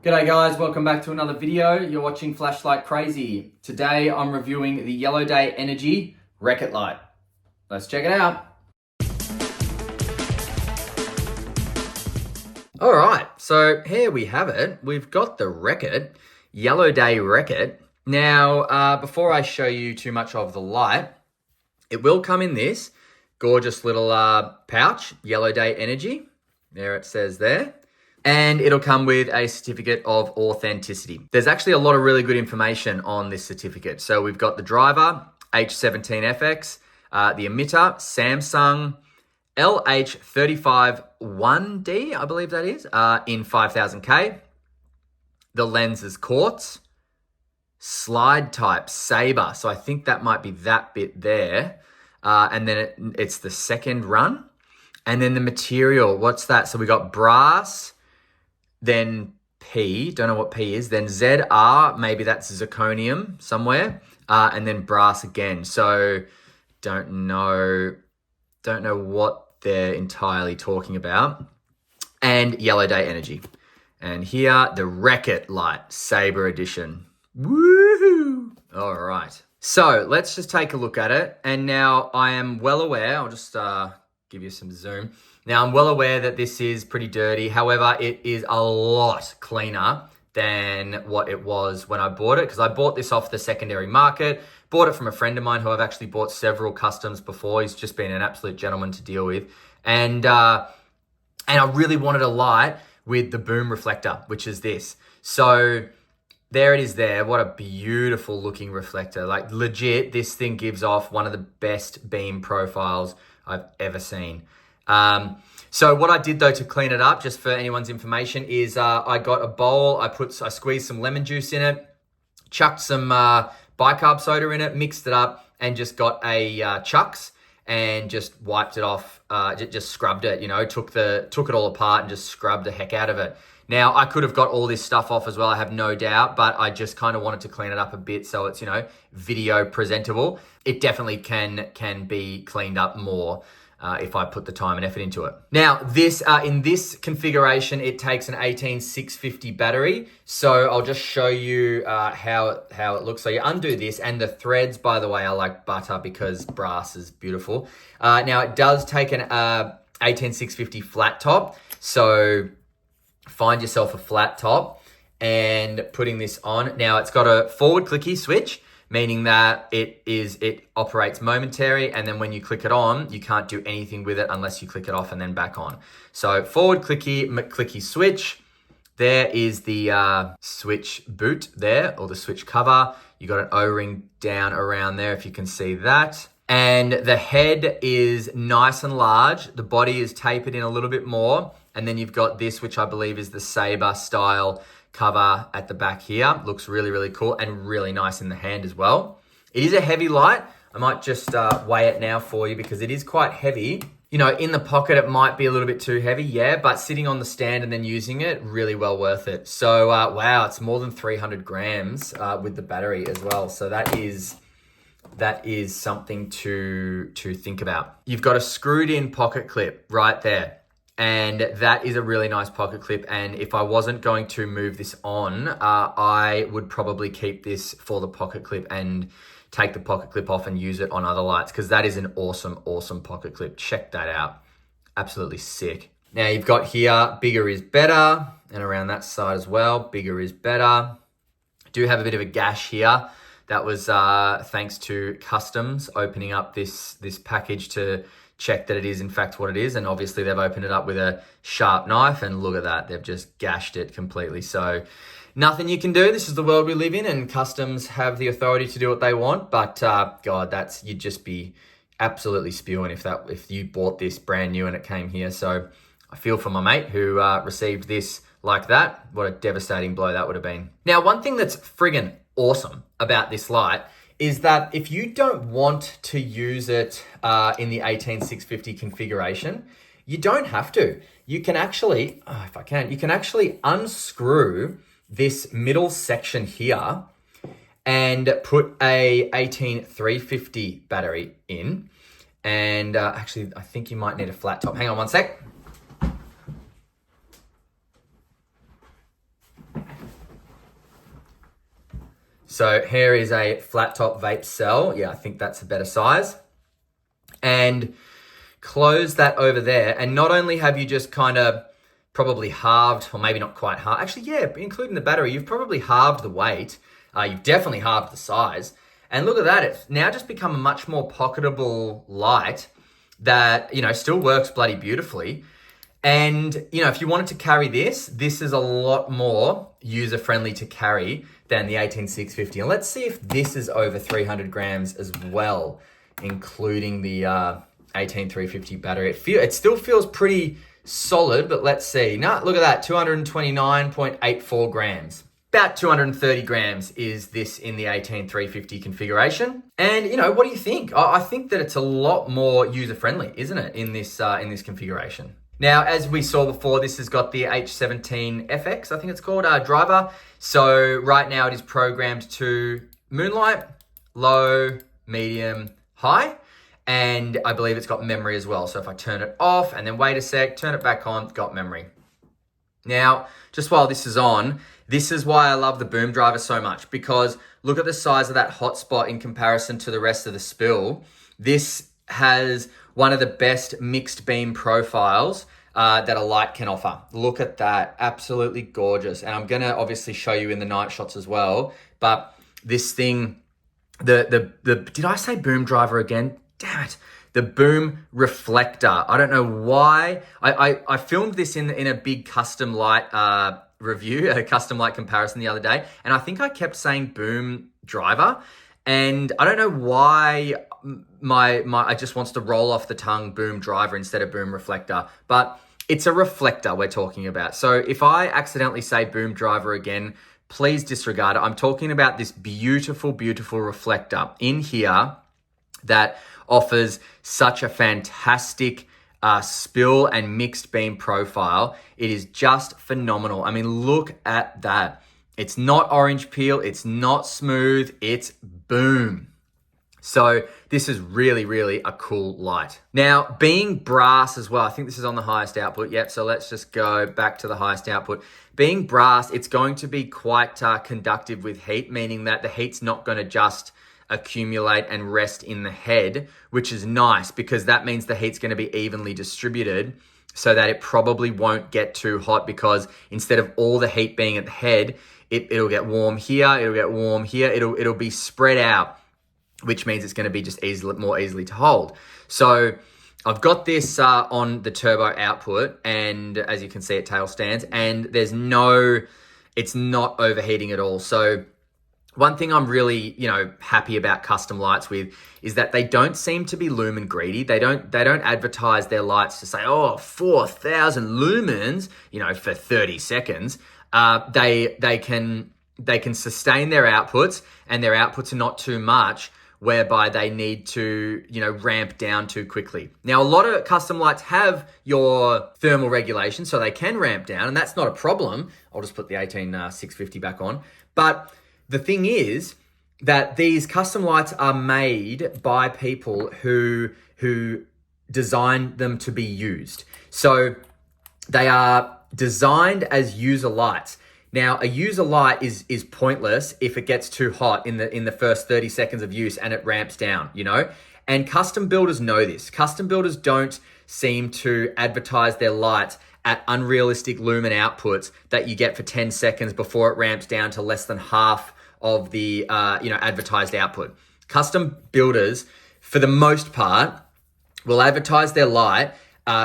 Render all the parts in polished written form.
G'day guys, welcome back to another video. You're watching Flashlight Crazy. Today I'm reviewing the Yellowday Energy Wreck-It Light. Let's check it out. All right, so here we have it. We've got the Wreck-It, Yellowday Wreck-It. Now, before I show you too much of the light, it will come in this gorgeous little pouch, Yellowday Energy. There it says there. And it'll come with a certificate of authenticity. There's actually a lot of really good information on this certificate. So we've got the driver, H17FX, the emitter, Samsung, LH351D, I believe that is, in 5000K. The lens is quartz, slide type, Sabre. So I think that might be that bit there. And then it's the second run. And then the material, what's that? So we got brass, then P, don't know what P is, then ZR, maybe that's zirconium somewhere, and then brass again. So don't know what they're entirely talking about. And Yellowday Energy. And here, the Wreck-It Light, Sabre Edition. Woohoo! All right. So let's just take a look at it. And now I am well aware, I'll just give you some zoom. Now, I'm well aware that this is pretty dirty. However, it is a lot cleaner than what it was when I bought it, because I bought this off the secondary market, bought it from a friend of mine who I've actually bought several customs before. He's just been an absolute gentleman to deal with. And I really wanted a light with the boom reflector, which is this. So there it is there. What a beautiful looking reflector. Like legit, this thing gives off one of the best beam profiles I've ever seen. So what I did though to clean it up, just for anyone's information, is I got a bowl, I squeezed some lemon juice in it, chucked some bicarb soda in it, mixed it up, and just got a chucks and just wiped it off, just scrubbed it, took it all apart and just scrubbed the heck out of it. Now, I could have got all this stuff off as well, I have no doubt, but I just kind of wanted to clean it up a bit so it's, video presentable. It definitely can be cleaned up more if I put the time and effort into it. Now, this in this configuration, it takes an 18650 battery. So I'll just show you how it looks. So you undo this, and the threads, by the way, are like butter because brass is beautiful. Now, it does take an 18650 flat top. So find yourself a flat top and putting this on. Now, it's got a forward clicky switch, meaning that it operates momentary, and then when you click it on, you can't do anything with it unless you click it off and then back on. So forward clicky switch. There is the switch boot there, or the switch cover. You got an O-ring down around there, if you can see that. And the head is nice and large. The body is tapered in a little bit more. And then you've got this, which I believe is the Sabre style cover at the back here. Looks really, really cool and really nice in the hand as well. It is a heavy light. I might just weigh it now for you because it is quite heavy. In the pocket, it might be a little bit too heavy, yeah, but sitting on the stand and then using it, really well worth it. So, wow, it's more than 300 grams with the battery as well. So that is something to think about. You've got a screwed in pocket clip right there. And that is a really nice pocket clip. And if I wasn't going to move this on, I would probably keep this for the pocket clip and take the pocket clip off and use it on other lights, because that is an awesome, awesome pocket clip. Check that out. Absolutely sick. Now you've got here, bigger is better, and around that side as well, bigger is better. I do have a bit of a gash here. That was thanks to customs opening up this package to check that it is in fact what it is. And obviously they've opened it up with a sharp knife, and look at that. They've just gashed it completely. So nothing you can do. This is the world we live in, and customs have the authority to do what they want. But God, you'd just be absolutely spewing if you bought this brand new and it came here. So I feel for my mate who received this like that. What a devastating blow that would have been. Now, one thing that's friggin' awesome about this light is that if you don't want to use it in the 18650 configuration, you don't have to. You can actually, you can actually unscrew this middle section here and put a 18350 battery in. And actually, I think you might need a flat top. Hang on one sec. So here is a flat top vape cell. Yeah, I think that's a better size. And close that over there. And not only have you just kind of probably halved, or maybe not quite halved. Actually, yeah, including the battery, you've probably halved the weight. You've definitely halved the size. And look at that. It's now just become a much more pocketable light that, still works bloody beautifully. And, if you wanted to carry this is a lot more user-friendly to carry than the 18650. And let's see if this is over 300 grams as well, including the 18350 battery. It still feels pretty solid, but let's see. No, look at that, 229.84 grams. About 230 grams is this in the 18350 configuration. And, what do you think? I think that it's a lot more user-friendly, isn't it, in this configuration? Now, as we saw before, this has got the H17FX, I think it's called, driver. So right now it is programmed to moonlight, low, medium, high. And I believe it's got memory as well. So if I turn it off and then wait a sec, turn it back on, got memory. Now, just while this is on, this is why I love the boom driver so much, because look at the size of that hotspot in comparison to the rest of the spill. This has one of the best mixed beam profiles that a light can offer. Look at that, absolutely gorgeous. And I'm gonna obviously show you in the night shots as well, but this thing, did I say boom driver again? Damn it. The boom reflector. I don't know why. I filmed this in a big custom light review, a custom light comparison the other day, and I think I kept saying boom driver, and I don't know why I just wants to roll off the tongue boom driver instead of boom reflector, but it's a reflector we're talking about. So if I accidentally say boom driver again, please disregard it. I'm talking about this beautiful, beautiful reflector in here that offers such a fantastic spill and mixed beam profile. It is just phenomenal. I mean, look at that. It's not orange peel. It's not smooth. It's boom. So this is really, really a cool light. Now, being brass as well, I think this is on the highest output. Yep, so let's just go back to the highest output. Being brass, it's going to be quite conductive with heat, meaning that the heat's not going to just accumulate and rest in the head, which is nice because that means the heat's going to be evenly distributed so that it probably won't get too hot, because instead of all the heat being at the head, it'll get warm here, it'll get warm here, it'll be spread out, which means it's going to be just more easily to hold. So I've got this on the turbo output, and as you can see, it tail stands, and it's not overheating at all. So one thing I'm really, happy about custom lights with is that they don't seem to be lumen greedy. They don't advertise their lights to say, 4,000 lumens, for 30 seconds. They can sustain their outputs, and their outputs are not too much, whereby they need to, ramp down too quickly. Now, a lot of custom lights have your thermal regulation, so they can ramp down, and that's not a problem. I'll just put the 18650 back on. But the thing is that these custom lights are made by people who design them to be used. So they are designed as user lights. Now, a user light is pointless if it gets too hot in the first 30 seconds of use and it ramps down, And custom builders know this. Custom builders don't seem to advertise their lights at unrealistic lumen outputs that you get for 10 seconds before it ramps down to less than half of the advertised output. Custom builders, for the most part, will advertise their light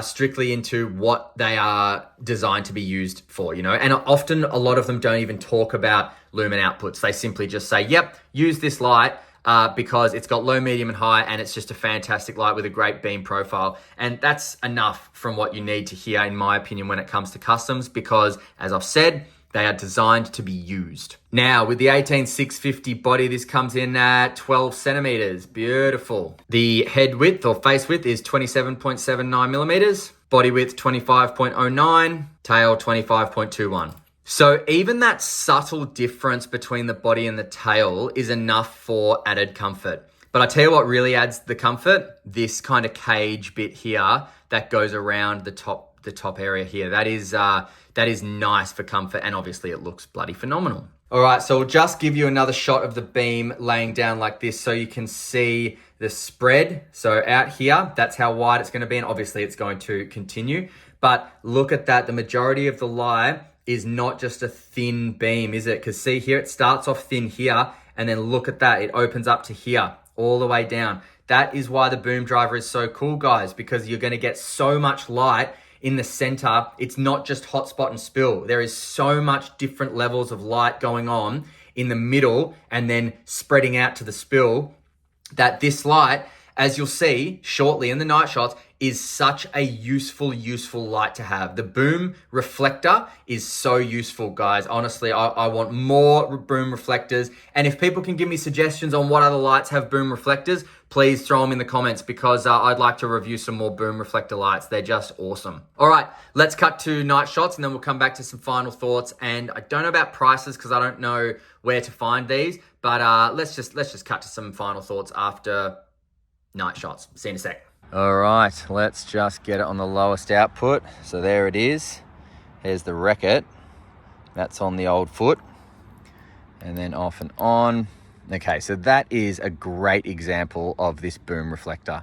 strictly into what they are designed to be used for, and often a lot of them don't even talk about lumen outputs. They simply just say, yep, use this light because it's got low, medium, and high, and it's just a fantastic light with a great beam profile. And that's enough from what you need to hear, in my opinion, when it comes to customs, because as I've said, they are designed to be used. Now, with the 18650 body, this comes in at 12 centimeters. Beautiful. The head width or face width is 27.79 millimeters. Body width, 25.09. Tail, 25.21. So even that subtle difference between the body and the tail is enough for added comfort. But I tell you what really adds the comfort, this kind of cage bit here that goes around the top area here. That is that is nice for comfort, and obviously it looks bloody phenomenal. All right, so we'll just give you another shot of the beam laying down like this so you can see the spread. So out here, that's how wide it's gonna be, and obviously it's going to continue. But look at that, the majority of the light is not just a thin beam, is it? Because see here, it starts off thin here, and then look at that, it opens up to here, all the way down. That is why the boom driver is so cool, guys, because you're gonna get so much light in the center. It's not just hotspot and spill. There is so much different levels of light going on in the middle and then spreading out to the spill, that this light, as you'll see shortly in the night shots, is such a useful light to have. The boom reflector is so useful, guys. Honestly, I want more boom reflectors. And if people can give me suggestions on what other lights have boom reflectors, please throw them in the comments, because I'd like to review some more boom reflector lights. They're just awesome. All right, let's cut to night shots, and then we'll come back to some final thoughts. And I don't know about prices because I don't know where to find these, but let's just cut to some final thoughts after night shots. See you in a sec. All right, let's just get it on the lowest output. So there it is. Here's the Wreck-It. That's on the old foot. And then off and on. Okay, so that is a great example of this boom reflector.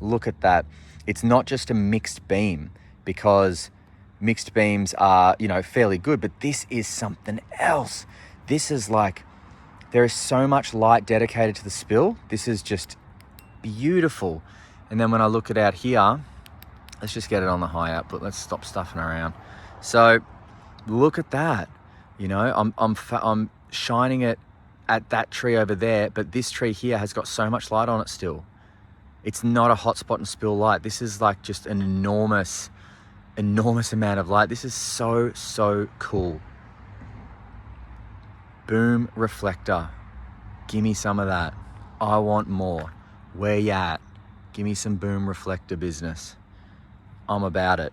Look at that. It's not just a mixed beam, because mixed beams are, fairly good, but this is something else. This is like, there is so much light dedicated to the spill. This is just beautiful. And then when I look at out here, let's just get it on the high output. Let's stop stuffing around. So look at that. I'm shining it at that tree over there, but this tree here has got so much light on it still. It's not a hotspot and spill light. This is like just an enormous amount of light. This is so cool. Boom reflector. Give me some of that. I want more. Where you at? Give me some boom reflector business. I'm about it.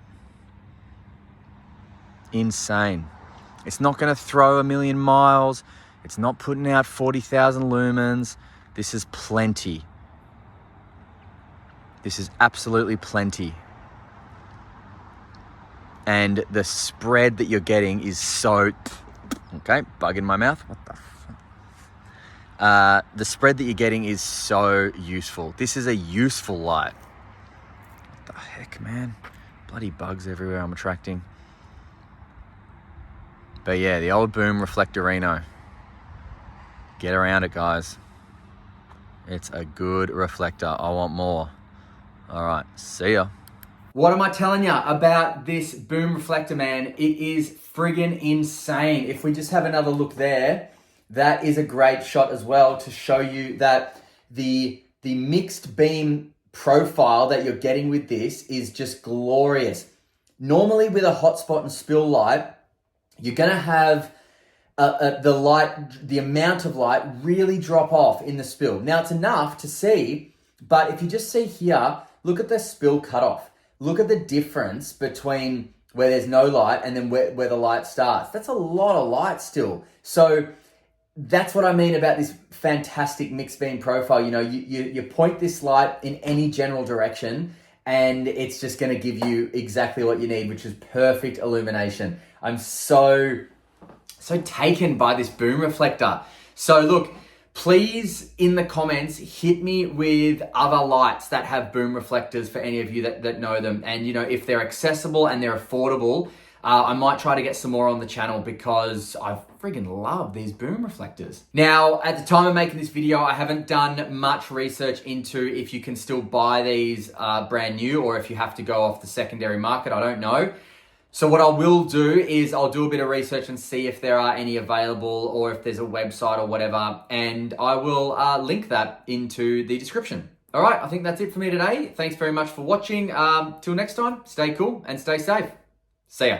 Insane. It's not going to throw a million miles. It's not putting out 40,000 lumens. This is plenty. This is absolutely plenty. And the spread that you're getting is so... Okay, bug in my mouth. What the the spread that you're getting is so useful. This is a useful light. What the heck, man? Bloody bugs everywhere I'm attracting. But yeah, the old boom reflectorino. Get around it, guys. It's a good reflector. I want more. All right, see ya. What am I telling you about this boom reflector, man? It is friggin' insane. If we just have another look there, that is a great shot as well to show you that the mixed beam profile that you're getting with this is just glorious. Normally with a hotspot and spill light, you're gonna have the amount of light really drop off in the spill. Now it's enough to see, but if you just see here, look at the spill cutoff. Look at the difference between where there's no light and then where the light starts. That's a lot of light still. So that's what I mean about this fantastic mixed beam profile. You point this light in any general direction and it's just going to give you exactly what you need, which is perfect illumination. I'm so taken by this boom reflector. So look, please in the comments, hit me with other lights that have boom reflectors for any of you that know them. And if they're accessible and they're affordable, I might try to get some more on the channel because I friggin' love these boom reflectors. Now, at the time of making this video, I haven't done much research into if you can still buy these brand new or if you have to go off the secondary market. I don't know. So what I will do is I'll do a bit of research and see if there are any available or if there's a website or whatever, and I will link that into the description. All right, I think that's it for me today. Thanks very much for watching. Till next time, stay cool and stay safe. See ya.